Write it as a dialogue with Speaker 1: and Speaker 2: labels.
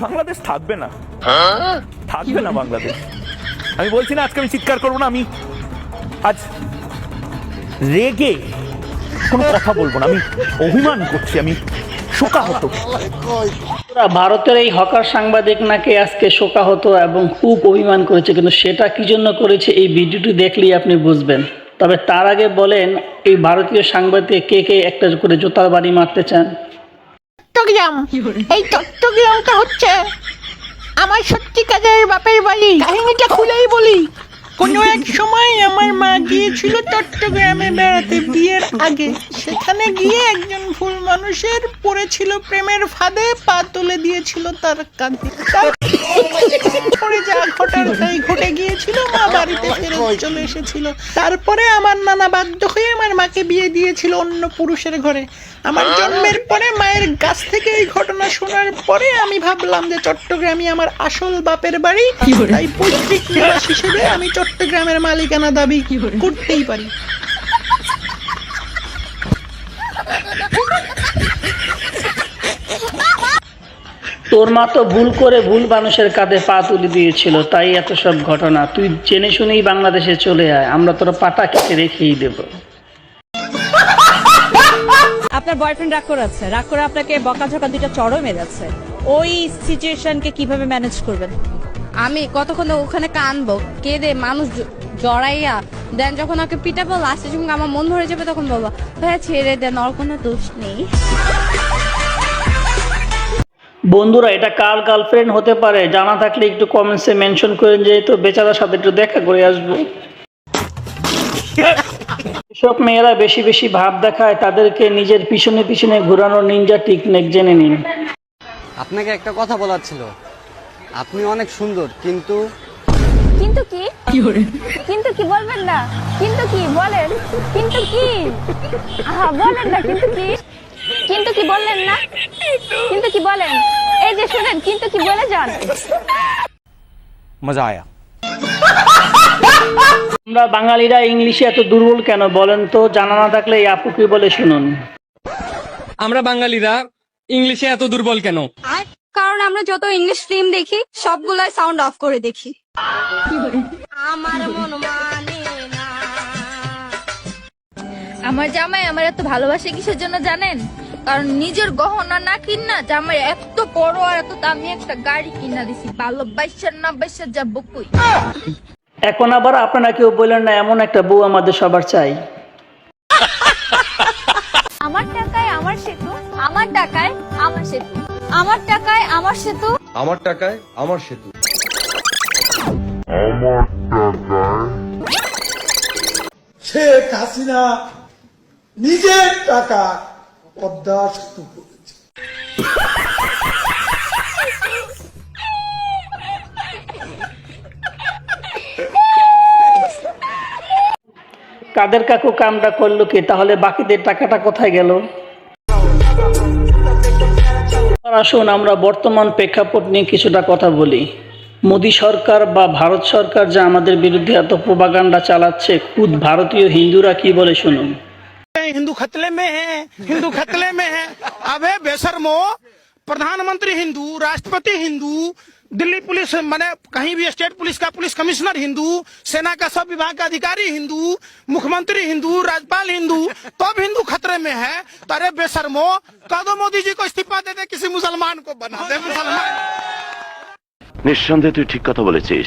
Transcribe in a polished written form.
Speaker 1: বাংলাদেশ থাকবে না, থাকবে না বাংলাদেশ। আমি বলছি না আজকে আমি চিৎকার করবো না, আমি আজ রেগে কোনো কথা বলবো না, আমি অভিমান করছি, আমি শোকাহত।
Speaker 2: ভারতের এই হকার সাংবাদিক নাকি আজকে শোকাহত এবং খুব অভিমান করেছে, কিন্তু সেটা কি জন্য করেছে এই ভিডিওটি দেখলেই আপনি বুঝবেন। তবে তার আগে বলেন, এই ভারতীয় সাংবাদিক কে কে একটা করে জোতার বাড়ি মারতে চান?
Speaker 3: চট্টগ্রাম, এই চট্টগ্রামটা হচ্ছে আমার সত্যিকারের বাপের বাড়ি। কাহিনীটা খুলেই বলি, কোনো এক সময় আমার মা গিয়েছিল চট্টগ্রামে বেড়াতে বিয়ের আগে। সেখানে গিয়ে একজন ভুল মানুষের পড়েছিল প্রেমের ফাঁদে, পা তুলে দিয়েছিল তার কাঁধে। তারপরে যা ঘটার তাই ঘটে গিয়েছিল, মা বাড়িতে ফেরত চলে এসেছিল। তারপরে আমার নানা বাধ্য হয়ে আমার মাকে বিয়ে দিয়েছিল অন্য পুরুষের ঘরে। আমার জন্মের পরে মায়ের কাছ থেকে এই ঘটনা শোনার পরে আমি ভাবলাম যে চট্টগ্রামই আমার আসল বাপের বাড়ি, তাই পৈতৃক নিবাস হিসেবে আমি চট্টগ্রামের মালিকানা দাবি করতেই পারি।
Speaker 2: তোর মা তো ভুল করে ভুল মানুষের কাঁধে পা তুলে দিয়েছিল, তাই এত সব ঘটনা। তুই জেনে শুনেই বাংলাদেশে চলে আয়, আমরা তোর পাটা কেটে রেখেই দেব।
Speaker 4: আপনার বয়ফ্রেন্ড রাগ করে আছে, রাগ করে আপনাকে বকাঝকা দুইটা চড়ও মেরেছে, ওই সিচুয়েশনকে কিভাবে ম্যানেজ করবেন?
Speaker 5: আমি কতক্ষণ ওখানে কানবো, কেঁদে মানুষ জড়াইয়া দেন, যখন ওকে পিটাবো লাস্টে যখন আমার মন ভরে যাবে তখন বলবো ভাইয়া ছেড়ে দেন, ওর কোনো দোষ নেই।
Speaker 2: বন্ধুরা, এটা কার গার্লফ্রেন্ড হতে পারে? জানা থাকলে একটু কমেন্টসে মেনশন করেন, যেহেতু বেচারার সাথে একটু দেখা করে আসবো। সব মেয়েরা বেশি বেশি ভাব দেখায়, তাদেরকে নিজের পিছনে পিছনে ঘোরানোর নিনজা টেকনিক জেনে নিন।
Speaker 6: আপনাকে একটা কথা বলার ছিল। আপনি অনেক সুন্দর, কিন্তু
Speaker 5: কিন্তু কি কিন্তু কি বলবেন না, কিন্তু কি বলেন, কিন্তু কি বলেন না, কিন্তু কি কিন্তু কি বললেন না, কিন্তু কি বলেন, এই যে শুনেন, কিন্তু কি বলে যান।
Speaker 6: মজা আয়া।
Speaker 2: আমরা বাঙালিরা ইংলিশে এত দুর্বল কেন বলেন তো? জানা না থাকলে এই আপু কি বলে শুনুন।
Speaker 7: আমরা বাঙালিরা ইংলিশে এত দুর্বল কেন?
Speaker 5: কারণ আমরা যত ইংলিশ ফিল্ম দেখি সবগুলাই সাউন্ড অফ করে দেখি। আমার মন মানে না।
Speaker 8: আমার জামাই আমার এত ভালোবাসে কিসের জন্য জানেন? কারণ নিজের গহনা না কিনা জামাই এত বড় আর এত দামি একটা গাড়ি কিনা দিছি, ভালোবাসার না বাসা যাবো কই।
Speaker 2: এখন আবার আপনারা কেউ বললেন না এমন একটা বউ আমাদের সবার চাই।
Speaker 8: আমার টাকায় আমার সেতু, আমার টাকায় আমার সেতু, আমার টাকায় আমার সেতু,
Speaker 9: আমার টাকায় আমার সেতু।
Speaker 10: শেখ হাসিনা নিজের টাকা পদ্মা সেতু করেছে।
Speaker 2: কাদের কাকু কামটা করলো কি? তাহলে বাকিদের টাকাটা কোথায় গেল? আসুন আমরা বর্তমান প্রেক্ষাপট নিয়ে কিছুটা কথা বলি। মোদী সরকার বা ভারত সরকার যা আমাদের বিরুদ্ধে এত প্রোপাগান্ডা চালাচ্ছে, খুদ ভারতীয় হিন্দুরা কি বলে শুনুন।
Speaker 3: हिंदू खतले में है, हिंदू खतले में है। अबे बेशर्मो, प्रधानमंत्री हिंदू, राष्ट्रपति हिंदू, दिल्ली पुलिस माने कहीं भी स्टेट पुलिस का पुलिस कमिश्नर हिंदू, सेना का सब विभाग का अधिकारी हिंदू, मुख्यमंत्री हिंदू, राज्यपाल हिंदू, तो अब हिंदू खतरे में है। तो अरे बेशर्मो, कह दो मोदी जी को इस्तीफा दे दे, किसी मुसलमान को बना दे मुसलमान।
Speaker 11: निस्संदेहे তুই ঠিক কথা বলেছিস।